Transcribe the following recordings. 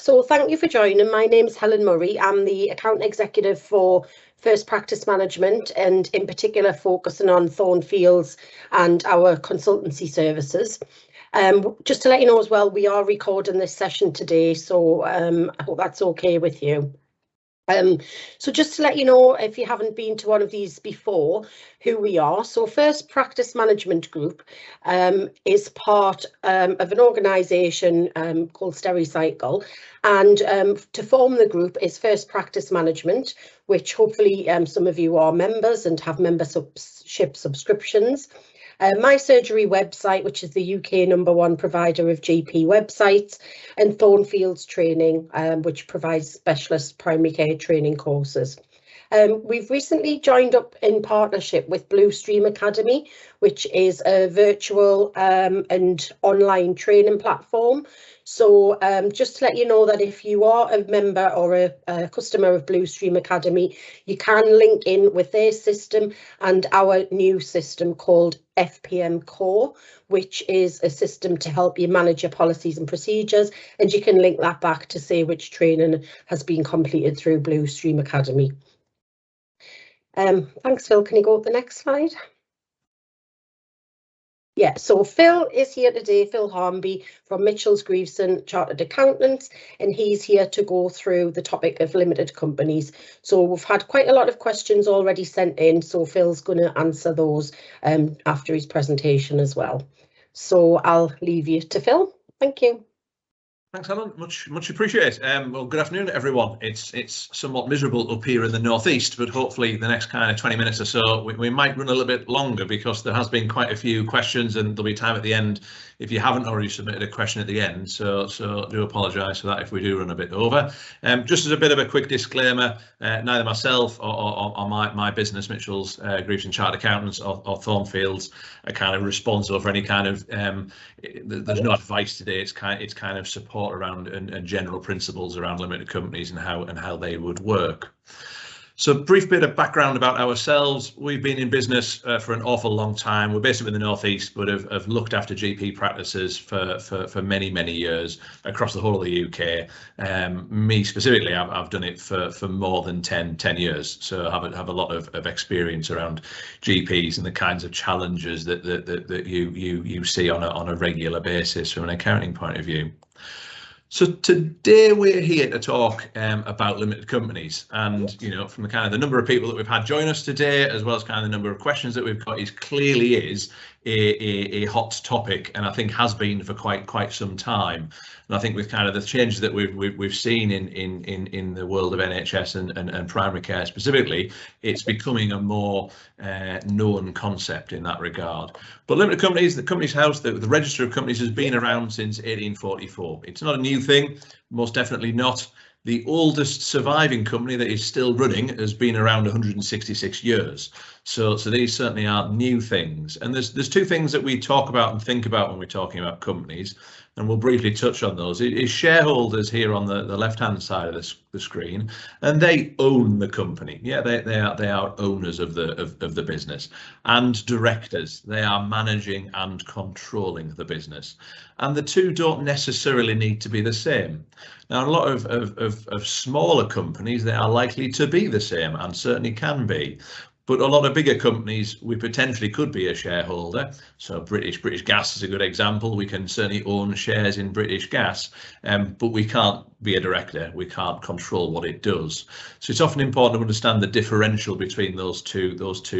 So thank you for joining. My name's Helen Murray. I'm the account executive for First Practice Management, and in particular focusing on Thornfields and our consultancy services. Just to let you know as well, we are recording this session today, so I hope that's okay with you. So just to let you know, if you haven't been to one of these before, who we are. So First Practice Management Group is part of an organisation called Stericycle, and to form the group is First Practice Management, which hopefully some of you are members and have membership subscriptions. My Surgery website, which is the UK #1 provider of GP websites, and Thornfields Training, which provides specialist primary care training courses. We've recently joined up in partnership with Bluestream Academy, which is a virtual and online training platform. So just to let you know that if you are a member or a customer of Bluestream Academy, you can link in with their system and our new system called FPM Core, which is a system to help you manage your policies and procedures, and you can link that back to say which training has been completed through Bluestream Academy. Thanks, Phil. Can you go to the next slide? Yeah, so Phil is here today, Phil Harnby from Mitchells Greaveson Chartered Accountants, and he's here to go through the topic of limited companies. So we've had quite a lot of questions already sent in, so Phil's going to answer those after his presentation as well. So I'll leave you to Phil. Thank you. Thanks, Helen. Much appreciated. Well, good afternoon, everyone. It's somewhat miserable up here in the northeast, but hopefully the next kind of 20 minutes or so we might run a little bit longer, because there has been quite a few questions, and there'll be time at the end if you haven't already submitted a question at the end. So do apologise for that if we do run a bit over. Just as a bit of a quick disclaimer, neither myself or my business, Mitchells Greaveson Chartered Accountants, or Thornfields, are kind of responsible for any kind of there's no advice today. It's kind of support around and general principles around limited companies and how they would work. So brief bit of background about ourselves. We've been in business for an awful long time. We're based up in the northeast, but have looked after GP practices for many years across the whole of the UK. Me specifically, I've done it for more than 10 years, so I have a lot of experience around GPs and the kinds of challenges that you see on a regular basis from an accounting point of view. So today we're here to talk about limited companies, and from the kind of the number of people that we've had join us today, as well as kind of the number of questions that we've got, clearly is a hot topic, and I think has been for quite some time. And I think with kind of the changes that we've seen in the world of NHS and primary care specifically, it's becoming a more known concept in that regard. But limited companies, the Companies House, the Register of Companies, has been around since 1844. It's not a new thing, most definitely not. The oldest surviving company that is still running has been around 166 years. So these certainly aren't new things. And there's two things that we talk about and think about when we're talking about companies, and we'll briefly touch on those. Is shareholders here on the left-hand side of the screen, and they own the company. Yeah, they are owners of the business, and directors. They are managing and controlling the business, and the two don't necessarily need to be the same. Now, a lot of smaller companies, they are likely to be the same, and certainly can be. But a lot of bigger companies, we potentially could be a shareholder. So British Gas is a good example. We can certainly own shares in British Gas, but we can't be a director. We can't control what it does. So it's often important to understand the differential between those two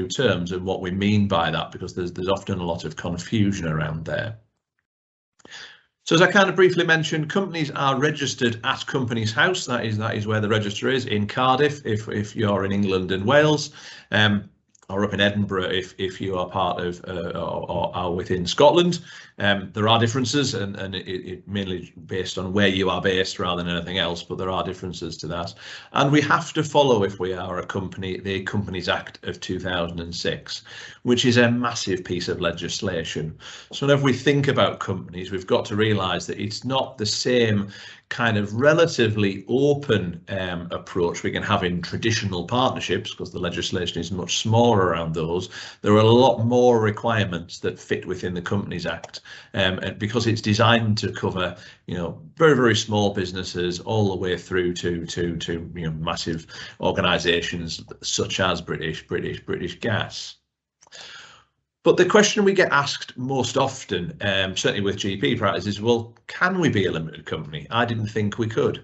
terms and what we mean by that, because there's often a lot of confusion around there. So as I kind of briefly mentioned, companies are registered at Companies House. That is where the register is, in Cardiff, if you're in England and Wales, or up in Edinburgh if you are part of or are within Scotland. There are differences, and it mainly based on where you are based rather than anything else, but there are differences to that. And we have to follow, if we are a company, the Companies Act of 2006, which is a massive piece of legislation. So if we think about companies, we've got to realise that it's not the same kind of relatively open approach we can have in traditional partnerships, because the legislation is much smaller around those, there are a lot more requirements that fit within the Companies Act, and because it's designed to cover, you know, very, very small businesses all the way through to you know, massive organisations such as British Gas. But the question we get asked most often, certainly with GP practice, is, well, can we be a limited company? I didn't think we could.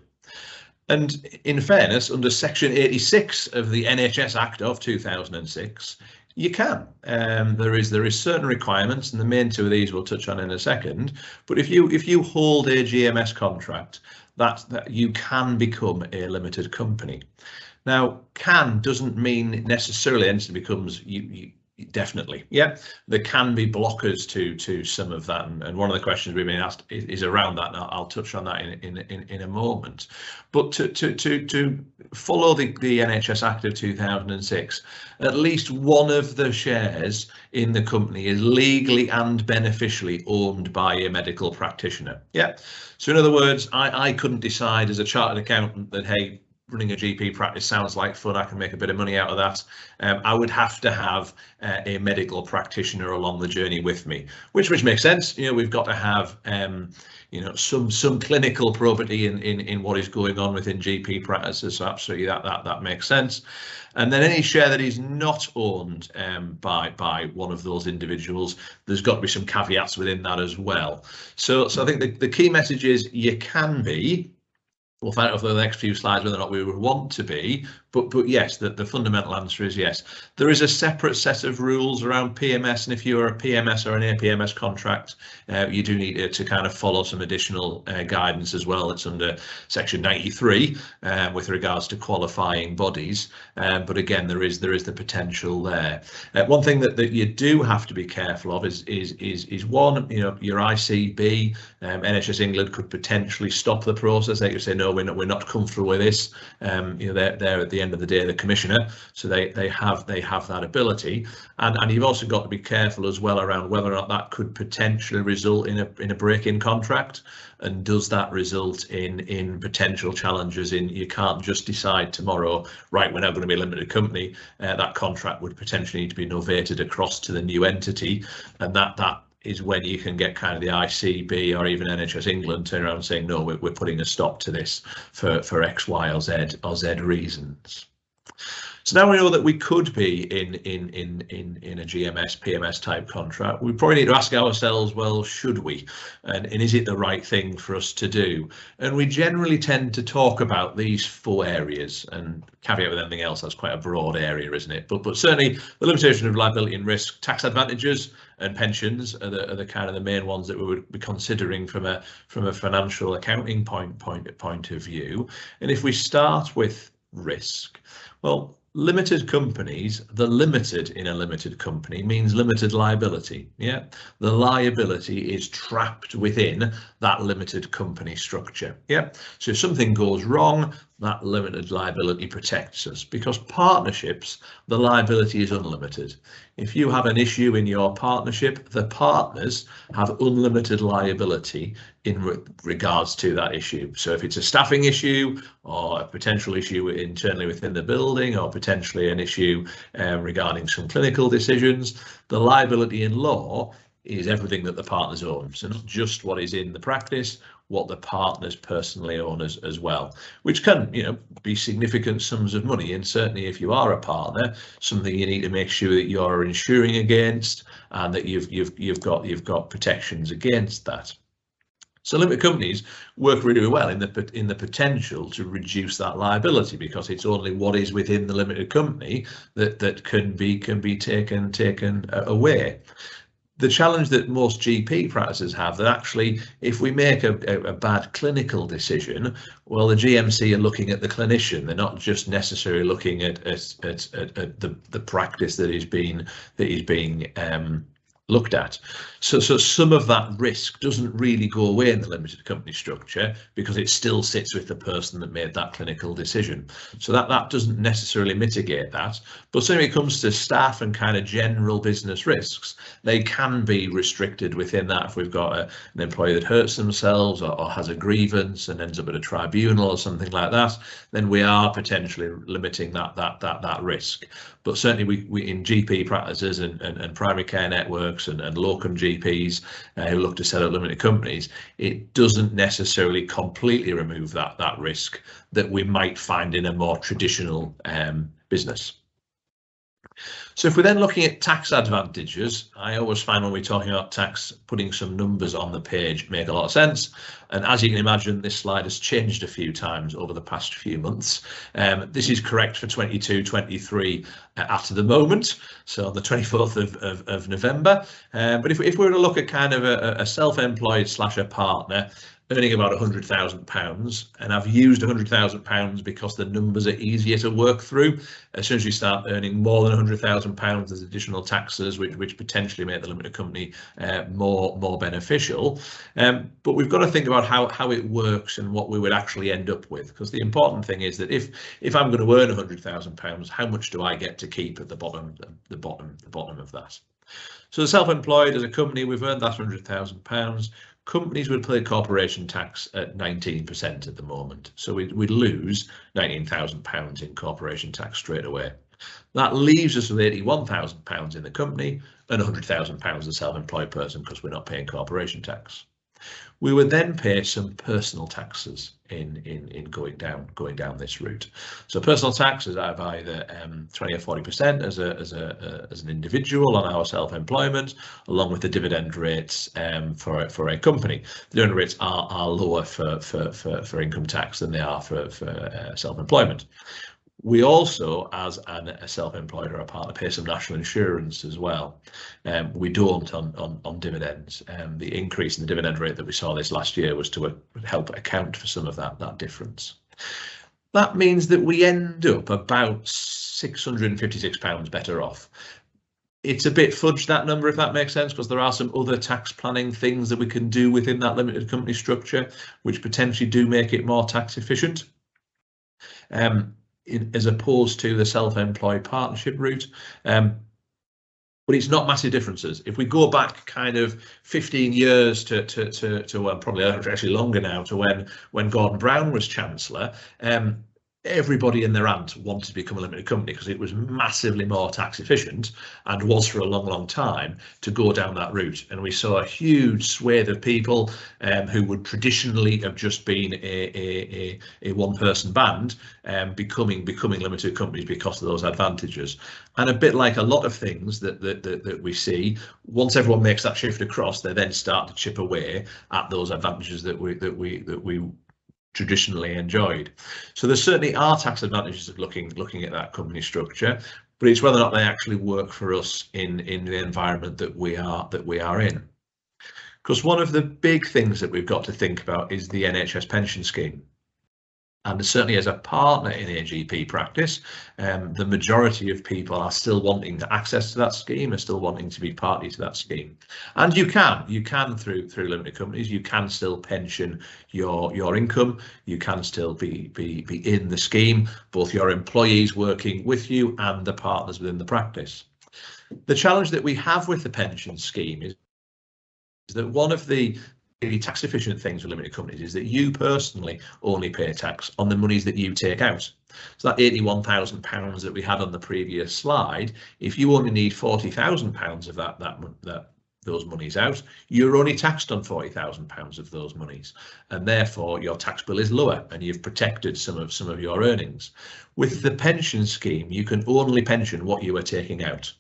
And in fairness, under Section 86 of the NHS Act of 2006, you can. There is certain requirements, and the main two of these we'll touch on in a second. But if you hold a GMS contract, that you can become a limited company. Now, can doesn't mean necessarily anything becomes you definitely. Yeah, there can be blockers to some of that, and one of the questions we've been asked is around that, and I'll touch on that in a moment. But to follow the NHS Act of 2006, at least one of the shares in the company is legally and beneficially owned by a medical practitioner. Yeah, so in other words, I couldn't decide as a chartered accountant that, hey, running a GP practice sounds like fun, I can make a bit of money out of that. I would have to have a medical practitioner along the journey with me, which makes sense. You know, we've got to have you know, some clinical probity in what is going on within GP practices. So absolutely that makes sense. And then any share that is not owned by one of those individuals, there's got to be some caveats within that as well. So I think the key message is you can be. We'll find out over the next few slides whether or not we would want to be, but yes, the fundamental answer is yes. There is a separate set of rules around PMS, and if you're a PMS or an APMS contract, you do need to kind of follow some additional guidance as well. It's under Section 93 with regards to qualifying bodies, but again, there is the potential there. One thing that you do have to be careful of is one, you know, your ICB, NHS England could potentially stop the process. They could say, no, we're not comfortable with this. You know, they're at the end of the day the commissioner, so they have that ability, and you've also got to be careful as well around whether or not that could potentially result in a break-in contract, and does that result in potential challenges in you can't just decide tomorrow, right, we're now going to be a limited company. That contract would potentially need to be novated across to the new entity, and that is when you can get kind of the ICB or even NHS England turn around and saying, no, we're putting a stop to this for X, Y, or Z reasons. So now we know that we could be in a GMS, PMS type contract. We probably need to ask ourselves, well, should we? And is it the right thing for us to do? And we generally tend to talk about these 4 areas, and caveat with anything else, that's quite a broad area, isn't it? But certainly the limitation of liability and risk, tax advantages and pensions are the kind of the main ones that we would be considering from a financial accounting point of view. And if we start with risk, well, limited companies, the limited in a limited company means limited liability. Yeah, the liability is trapped within that limited company structure. Yeah, so if something goes wrong, that limited liability protects us, because partnerships, the liability is unlimited. If you have an issue in your partnership, the partners have unlimited liability in regards to that issue. So if it's a staffing issue or a potential issue internally within the building, or potentially an issue regarding some clinical decisions, the liability in law is everything that the partners own. So not just what is in the practice, what the partners personally own as well, which can, you know, be significant sums of money. And certainly if you are a partner, something you need to make sure that you're insuring against, and that you've got protections against that. So limited companies work really well in the potential to reduce that liability, because it's only what is within the limited company that can be taken away. The challenge that most GP practices have, that actually, if we make a bad clinical decision, well, the GMC are looking at the clinician. They're not just necessarily looking at the practice that is being looked at. So some of that risk doesn't really go away in the limited company structure because it still sits with the person that made that clinical decision. So that doesn't necessarily mitigate that. But certainly when it comes to staff and kind of general business risks, they can be restricted within that. If we've got an employee that hurts themselves or has a grievance and ends up at a tribunal or something like that, then we are potentially limiting that risk. But certainly we in GP practices and primary care networks and locum GPs who look to set up limited companies, it doesn't necessarily completely remove that risk that we might find in a more traditional business. So if we're then looking at tax advantages, I always find when we're talking about tax, putting some numbers on the page make a lot of sense. And as you can imagine, this slide has changed a few times over the past few months. This is correct for 22-23 at the moment, so on the 24th of November. But if we were to look at kind of a self-employed / a partner earning about £100,000, and I've used £100,000 because the numbers are easier to work through. As soon as you start earning more than £100,000, there's additional taxes which potentially make the limited company more beneficial. But we've got to think about how it works and what we would actually end up with, because the important thing is that if I'm going to earn £100,000, how much do I get to keep at the bottom of that? So the self-employed as a company, we've earned that £100,000. Companies would pay corporation tax at 19% at the moment, so we'd lose £19,000 in corporation tax straight away. That leaves us with £81,000 in the company and £100,000 as a self-employed person because we're not paying corporation tax. We would then pay some personal taxes in going down this route. So personal tax is either 20 or 40% as an individual on our self-employment, along with the dividend rates for a company. The dividend rates are lower for income tax than they are for self-employment. We also, as a self-employed or a partner, pay some national insurance as well. We don't on dividends. The increase in the dividend rate that we saw this last year was to help account for some of that difference. That means that we end up about £656 better off. It's a bit fudged, that number, if that makes sense, because there are some other tax planning things that we can do within that limited company structure, which potentially do make it more tax efficient. As opposed to the self-employed partnership route, but it's not massive differences. If we go back kind of 15 years to probably actually longer now, to when Gordon Brown was Chancellor, everybody and their aunt wanted to become a limited company because it was massively more tax efficient and was for a long time to go down that route. And we saw a huge swathe of people who would traditionally have just been a one-person band becoming limited companies because of those advantages. And a bit like a lot of things that we see, once everyone makes that shift across, they then start to chip away at those advantages that we traditionally enjoyed. So there certainly are tax advantages of looking at that company structure, but it's whether or not they actually work for us in the environment that we are in. Because one of the big things that we've got to think about is the NHS pension scheme. And certainly as a partner in a GP practice, the majority of people are still wanting to access to that scheme, are still wanting to be party to that scheme. And you can through limited companies, you can still pension your income, you can still be in the scheme, both your employees working with you and the partners within the practice. The challenge that we have with the pension scheme is that one of the tax efficient things with limited companies is that you personally only pay tax on the monies that you take out. So that £81,000 that we had on the previous slide, if you only need £40,000 of those monies out, you're only taxed on £40,000 of those monies, and therefore your tax bill is lower and you've protected some of your earnings. With the pension scheme, you can only pension what you are taking out.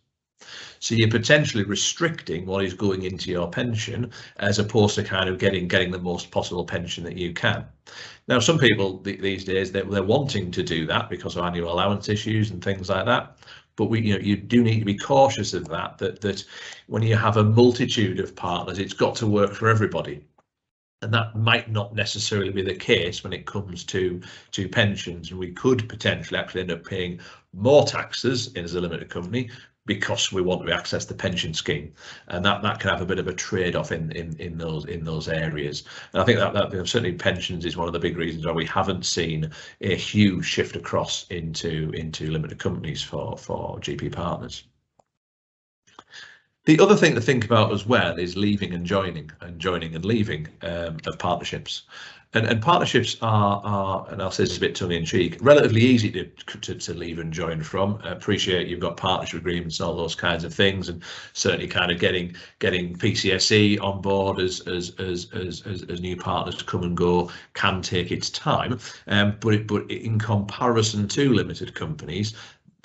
So you're potentially restricting what is going into your pension as opposed to kind of getting the most possible pension that you can. Now, some people these days, they're wanting to do that because of annual allowance issues and things like that. But you do need to be cautious of that when you have a multitude of partners, it's got to work for everybody. And that might not necessarily be the case when it comes to pensions, and we could potentially actually end up paying more taxes as a limited company because we want to access the pension scheme, and that can have a bit of a trade-off in those areas. And I think that certainly pensions is one of the big reasons why we haven't seen a huge shift across into limited companies for GP partners. The other thing to think about as well is leaving and joining, and joining and leaving of partnerships. And partnerships are, and I'll say this a bit tongue-in-cheek, relatively easy to leave and join from. I appreciate you've got partnership agreements and all those kinds of things, and certainly kind of getting PCSE on board as new partners come and go can take its time. But in comparison to limited companies,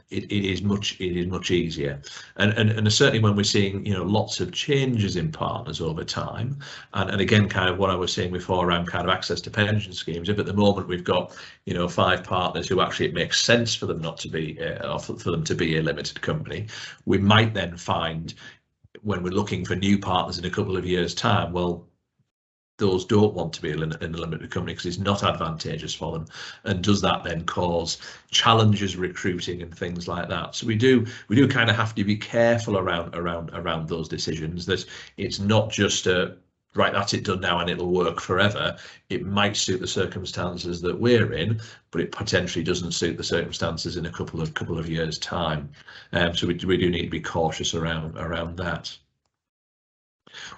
it is much easier, and certainly when we're seeing lots of changes in partners over time, and again kind of what I was saying before around kind of access to pension schemes. If at the moment we've got 5 partners who actually it makes sense for them not to be or for them to be a limited company, we might then find when we're looking for new partners in a couple of years' time, well, those don't want to be in a limited company because it's not advantageous for them, and does that then cause challenges recruiting and things like that? So we do kind of have to be careful around those decisions, that it's not just a right, that's it, done now and it'll work forever. It might suit the circumstances that we're in, but it potentially doesn't suit the circumstances in a couple of years' time. So we do need to be cautious around that.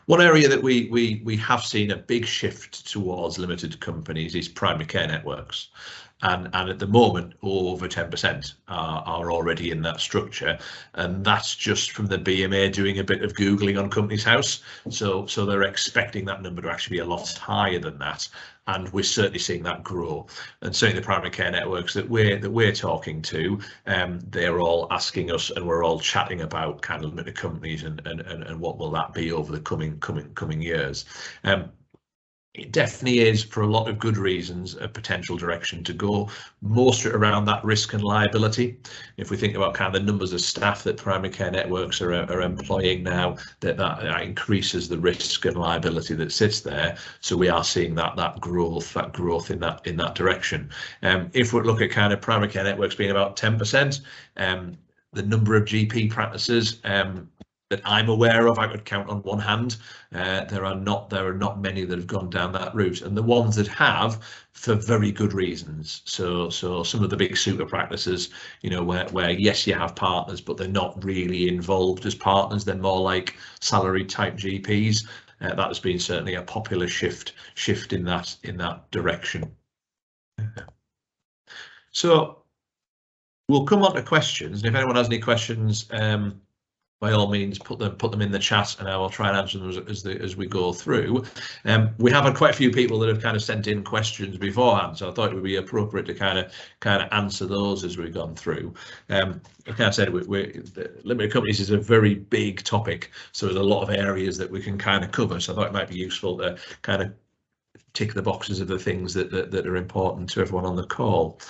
One area that we have seen a big shift towards limited companies is primary care networks, and at the moment over 10% are already in that structure, and that's just from the BMA doing a bit of googling on Companies House. So they're expecting that number to actually be a lot higher than that, and we're certainly seeing that grow. And certainly the primary care networks that we're talking to, they're all asking us, and we're all chatting about kind of limited companies and what will that be over the coming years. It definitely is, for a lot of good reasons, a potential direction to go, mostly around that risk and liability. If we think about kind of the numbers of staff that primary care networks are employing now, that increases the risk and liability that sits there. So we are seeing that growth in that direction. If we look at kind of primary care networks being about 10%, the number of GP practices that I'm aware of, I could count on one hand. There are not many that have gone down that route, and the ones that have, for very good reasons. So some of the big super practices, where yes, you have partners, but they're not really involved as partners. They're more like salary type GPs. That has been certainly a popular shift in that direction. So we'll come on to questions, and if anyone has any questions, by all means, put them in the chat, and I will try and answer them as we go through. We have had quite a few people that have kind of sent in questions beforehand, so I thought it would be appropriate to kind of answer those as we've gone through. Like I said, limited companies is a very big topic, so there's a lot of areas that we can kind of cover. So I thought it might be useful to kind of tick the boxes of the things that are important to everyone on the call.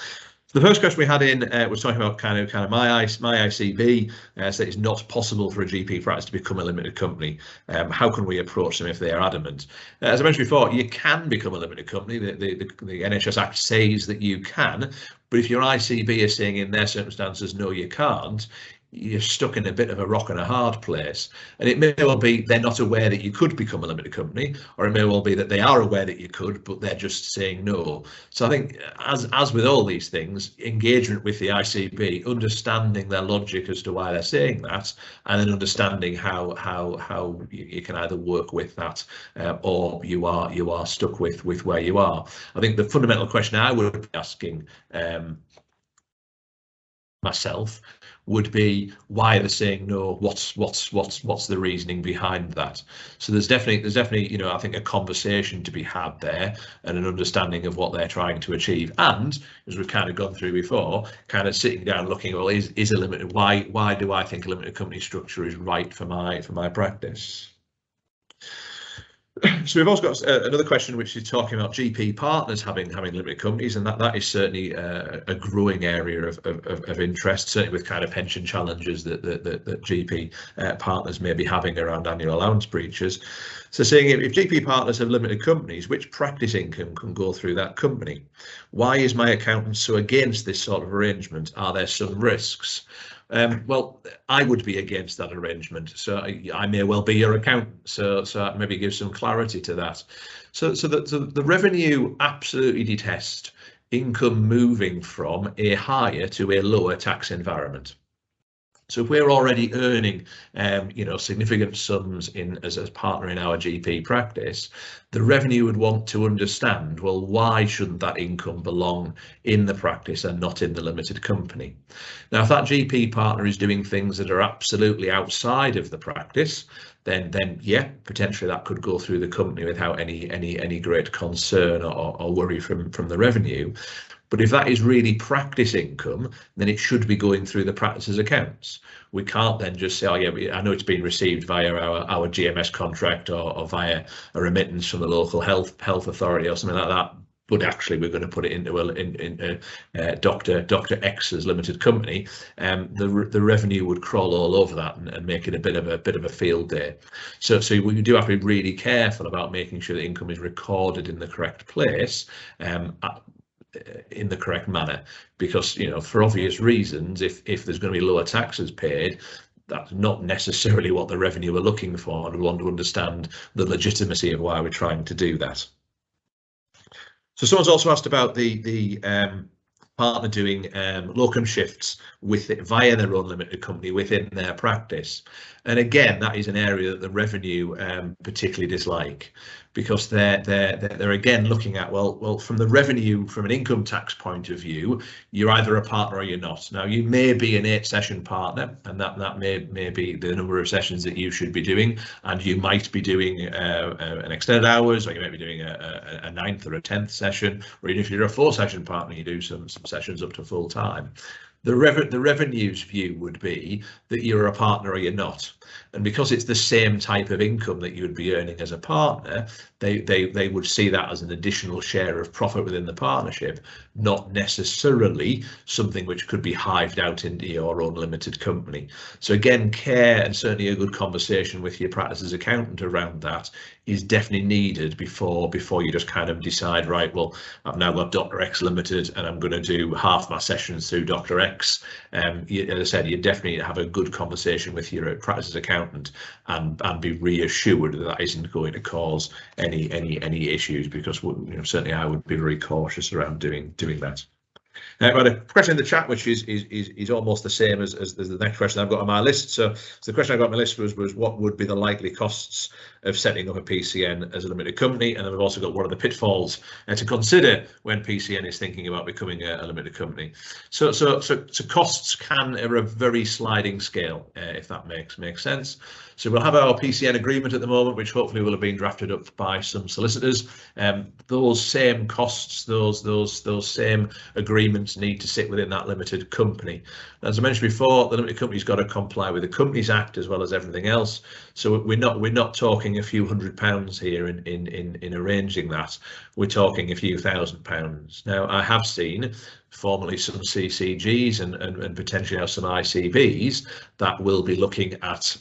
The first question we had in was talking about kind of my ICB, so it's not possible for a GP practice to become a limited company. How can we approach them if they are adamant? As I mentioned before, you can become a limited company. The NHS Act says that you can, but if your ICB is saying in their circumstances no, you can't, you're stuck in a bit of a rock and a hard place. And it may well be they're not aware that you could become a limited company, or it may well be that they are aware that you could, but they're just saying no. So I think, as with all these things, engagement with the ICB, understanding their logic as to why they're saying that, and then understanding how you can either work with that, or you are stuck with where you are. I think the fundamental question I would be asking myself would be, why are they saying no? What's the reasoning behind that? So there's definitely I think a conversation to be had there, and an understanding of what they're trying to achieve. And as we've kind of gone through before, kind of sitting down looking, well, is a limited, why do I think a limited company structure is right for my practice? So we've also got another question which is talking about GP partners having limited companies, and that is certainly a growing area of interest, certainly with kind of pension challenges that GP partners may be having around annual allowance breaches. So saying, if GP partners have limited companies, which practice income can go through that company? Why is my accountant so against this sort of arrangement? Are there some risks? Well, I would be against that arrangement. So I may well be your accountant. So that maybe gives some clarity to that. So the revenue absolutely detest income moving from a higher to a lower tax environment. So if we're already earning, significant sums as a partner in our GP practice, the revenue would want to understand, well, why shouldn't that income belong in the practice and not in the limited company? Now, if that GP partner is doing things that are absolutely outside of the practice, then yeah, potentially that could go through the company without any great concern or worry from the revenue. But if that is really practice income, then it should be going through the practice's accounts. We can't then just say, oh yeah, I know it's been received via our GMS contract or via a remittance from the local health authority or something like that. But actually, we're going to put it into Dr. X's limited company. The revenue would crawl all over that and make it a bit of a field day. So we do have to be really careful about making sure the income is recorded in the correct place. In the correct manner, because for obvious reasons, if there's going to be lower taxes paid, that's not necessarily what the revenue we're looking for, and we want to understand the legitimacy of why we're trying to do that. So someone's also asked about the partner doing locum shifts via their own limited company within their practice, and again, that is an area that the revenue particularly dislike, because they're again looking at, well, from the revenue, from an income tax point of view, you're either a partner or you're not. Now, you may be an 8-session partner, and that may be the number of sessions that you should be doing, and you might be doing an extended hours, or you might be doing a 9th or a 10th session, or even if you're a 4-session partner, you do some sessions up to full time. The revenue's view would be that you're a partner or you're not, and because it's the same type of income that you would be earning as a partner, they would see that as an additional share of profit within the partnership, not necessarily something which could be hived out into your own limited company. So again, care and certainly a good conversation with your practice's accountant around that is definitely needed before you just kind of decide, right, well, I've now got Dr. X Limited and I'm going to do half my sessions through Dr. X. As I said, you definitely need to have a good conversation with your practice's accountant and be reassured that that isn't going to cause any issues, because certainly I would be very cautious around doing that. Now, I've got a question in the chat which is almost the same as the next question I've got on my list. So the question I got on my list was what would be the likely costs of setting up a PCN as a limited company, and then we've also got what are the pitfalls to consider when PCN is thinking about becoming a limited company. So costs are a very sliding scale, if that makes sense. So we'll have our PCN agreement at the moment, which hopefully will have been drafted up by some solicitors. Those same costs, those same agreements need to sit within that limited company. As I mentioned before, the limited company's got to comply with the Companies Act as well as everything else. So we're not talking a few £100s here in arranging that. We're talking a few £1,000s. Now, I have seen formerly some CCGs and potentially now some ICBs that will be looking at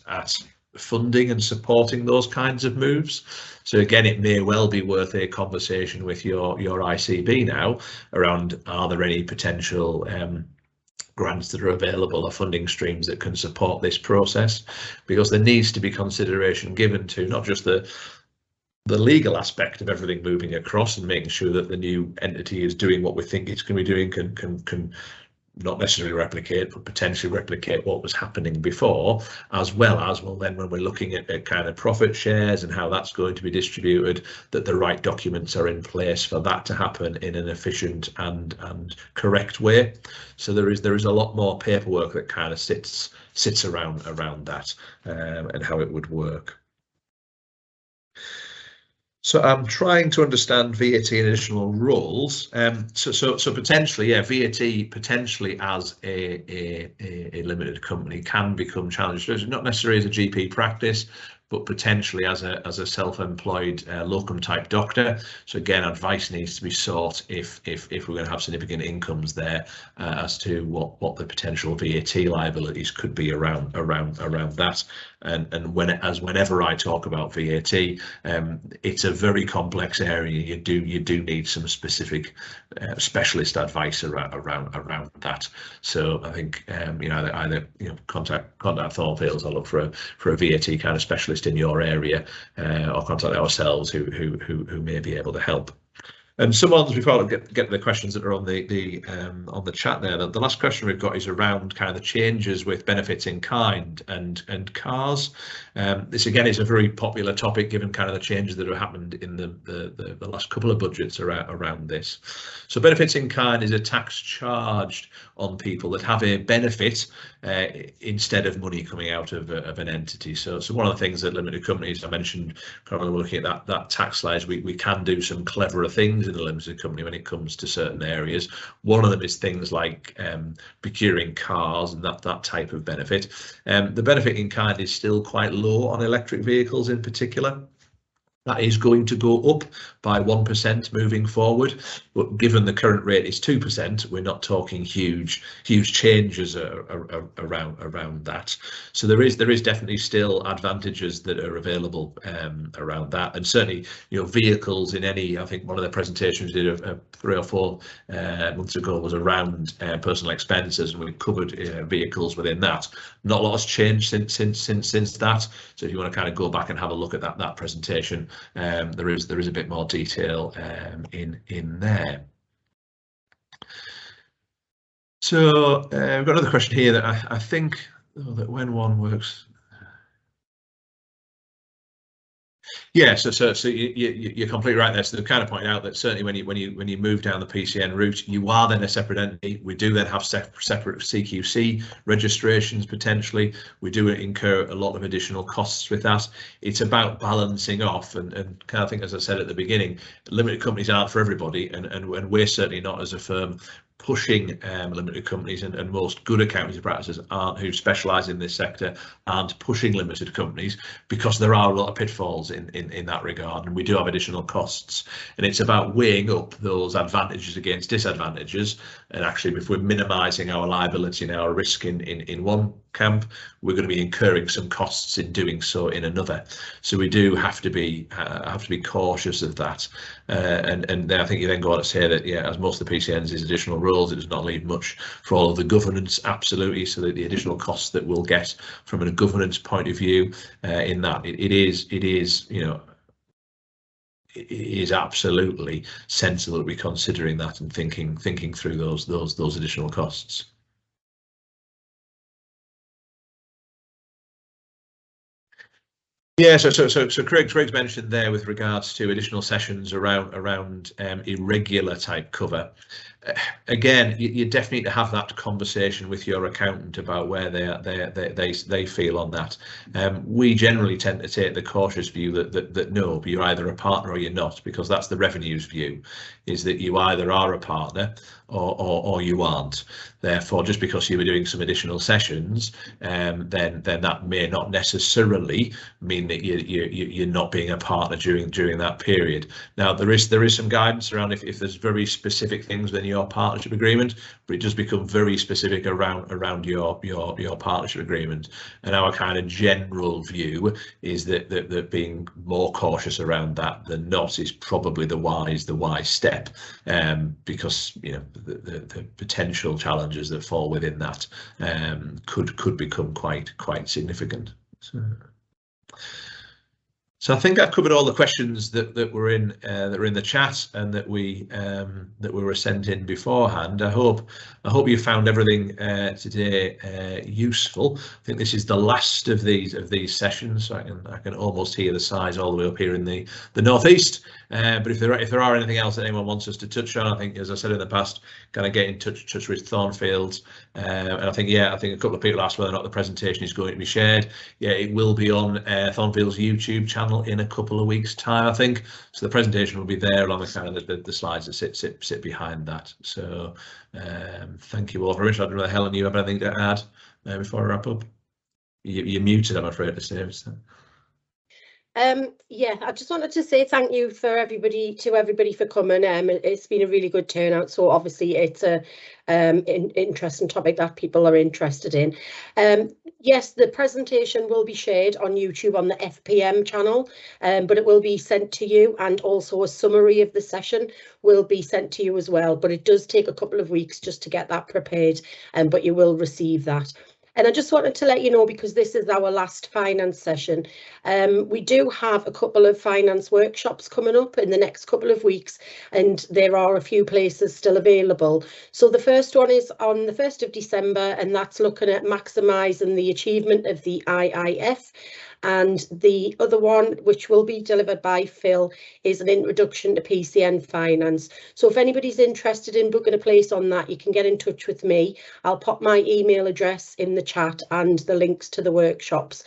funding and supporting those kinds of moves. So again, it may well be worth a conversation with your ICB now around, are there any potential grants that are available or funding streams that can support this process, because there needs to be consideration given to not just the legal aspect of everything moving across and making sure that the new entity is doing what we think it's going to be doing, can not necessarily replicate, but potentially replicate what was happening before, as well as, well, then when we're looking at kind of profit shares and how that's going to be distributed, that the right documents are in place for that to happen in an efficient and correct way. So there is a lot more paperwork that kind of sits around that and how it would work. So I'm trying to understand VAT and additional rules. So potentially, yeah, VAT potentially as a limited company can become challenged. Not necessarily as a GP practice, but potentially as a self-employed locum type doctor. So again, advice needs to be sought if we're going to have significant incomes there as to what the potential VAT liabilities could be around that. And whenever I talk about VAT, it's a very complex area. You do need some specific specialist advice around that. So I think either contact Thornfields or look for a VAT kind of specialist in your area, or contact ourselves who may be able to help. And some ones, before I get to the questions that are on the chat there, the last question we've got is around kind of the changes with benefits in kind and cars. This again is a very popular topic given kind of the changes that have happened in the last couple of budgets around this. So benefits in kind is a tax charged on people that have a benefit instead of money coming out of an entity. So one of the things that limited companies, I mentioned when we were looking at that tax slide, we can do some cleverer things in a limited company when it comes to certain areas. One of them is things like procuring cars and that type of benefit. The benefit in kind is still quite low on electric vehicles in particular. That is going to go up by 1% moving forward, but given the current rate is 2%, we're not talking huge changes around that. So there is definitely still advantages that are available around that, and certainly vehicles in any. I think one of the presentations we did 3 or 4 months ago was around personal expenses, and we covered vehicles within that. Not a lot has changed since that. So if you want to kind of go back and have a look at that presentation. There is a bit more detail in there. So we've got another question here that I think that when one works. Yeah, so you're completely right there. So they kind of point out that certainly when you move down the PCN route, you are then a separate entity. We do then have separate CQC registrations potentially. We do incur a lot of additional costs with that. It's about balancing off and kind of think, as I said at the beginning, limited companies aren't for everybody, and we're certainly not as a firm pushing limited companies, and most good accounting practices who specialise in this sector aren't pushing limited companies, because there are a lot of pitfalls in that regard, and we do have additional costs, and it's about weighing up those advantages against disadvantages. And actually, if we're minimising our liability and our risk in one camp, we're going to be incurring some costs in doing so in another. So we do have to be cautious of that. And then I think you then go on to say that, yeah, as most of the PCNs is additional rules, it does not leave much for all of the governance, absolutely. So that the additional costs that we'll get from a governance point of view in that, it is absolutely sensible to be considering that and thinking through those additional costs. Yeah, so Craig's mentioned there with regards to additional sessions around irregular type cover. Again, you definitely need to have that conversation with your accountant about where they feel on that. We generally tend to take the cautious view that no, you're either a partner or you're not, because that's the revenues view, is that you either are a partner or you aren't. Therefore, just because you were doing some additional sessions, then that may not necessarily mean that you're not being a partner during that period. Now, there is some guidance around if there's very specific things within your partnership agreement, but it does become very specific around your partnership agreement. And our kind of general view is that being more cautious around that than not is probably the wise step, because the potential challenges that fall within that could become quite significant. So I think I've covered all the questions that were in the chat and that we were sent in beforehand. I hope you found everything today useful. I think this is the last of these sessions, so I can almost hear the sighs all the way up here in the northeast. But if there are anything else that anyone wants us to touch on, I think, as I said in the past, kind of get in touch with Thornfields. And I think a couple of people asked whether or not the presentation is going to be shared. Yeah, it will be on Thornfields YouTube channel in a couple of weeks' time, I think. So the presentation will be there along with kind of the slides that sit behind that. So thank you all very much. I don't know, Helen, you have anything to add before I wrap up? You're muted, I'm afraid to say. Yeah, I just wanted to say thank you for everybody for coming. It's been a really good turnout. So obviously it's a interesting topic that people are interested in. Yes, the presentation will be shared on YouTube on the FPM channel, but it will be sent to you, and also a summary of the session will be sent to you as well. But it does take a couple of weeks just to get that prepared, but you will receive that. And I just wanted to let you know, because this is our last finance session, we do have a couple of finance workshops coming up in the next couple of weeks, and there are a few places still available. So the first one is on the 1st of December, and that's looking at maximising the achievement of the IIF. And the other one, which will be delivered by Phil, is an introduction to PCN finance. So if anybody's interested in booking a place on that, you can get in touch with me. I'll pop my email address in the chat and the links to the workshops.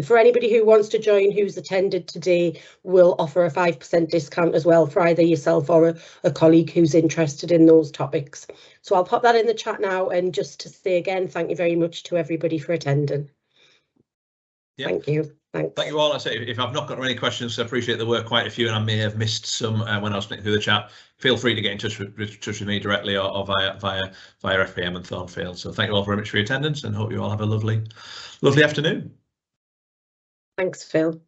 For anybody who wants to join who's attended today, we'll offer a 5% discount as well for either yourself or a colleague who's interested in those topics. So I'll pop that in the chat now, and just to say again, thank you very much to everybody for attending. Yeah. Thank you. Thanks. Thank you all. I say, if I've not got any questions, I appreciate there were quite a few, and I may have missed some when I was flicking through the chat. Feel free to get in touch with me directly, or via FPM and Thornfield. So thank you all very much for your attendance, and hope you all have a lovely afternoon. Thanks, Phil.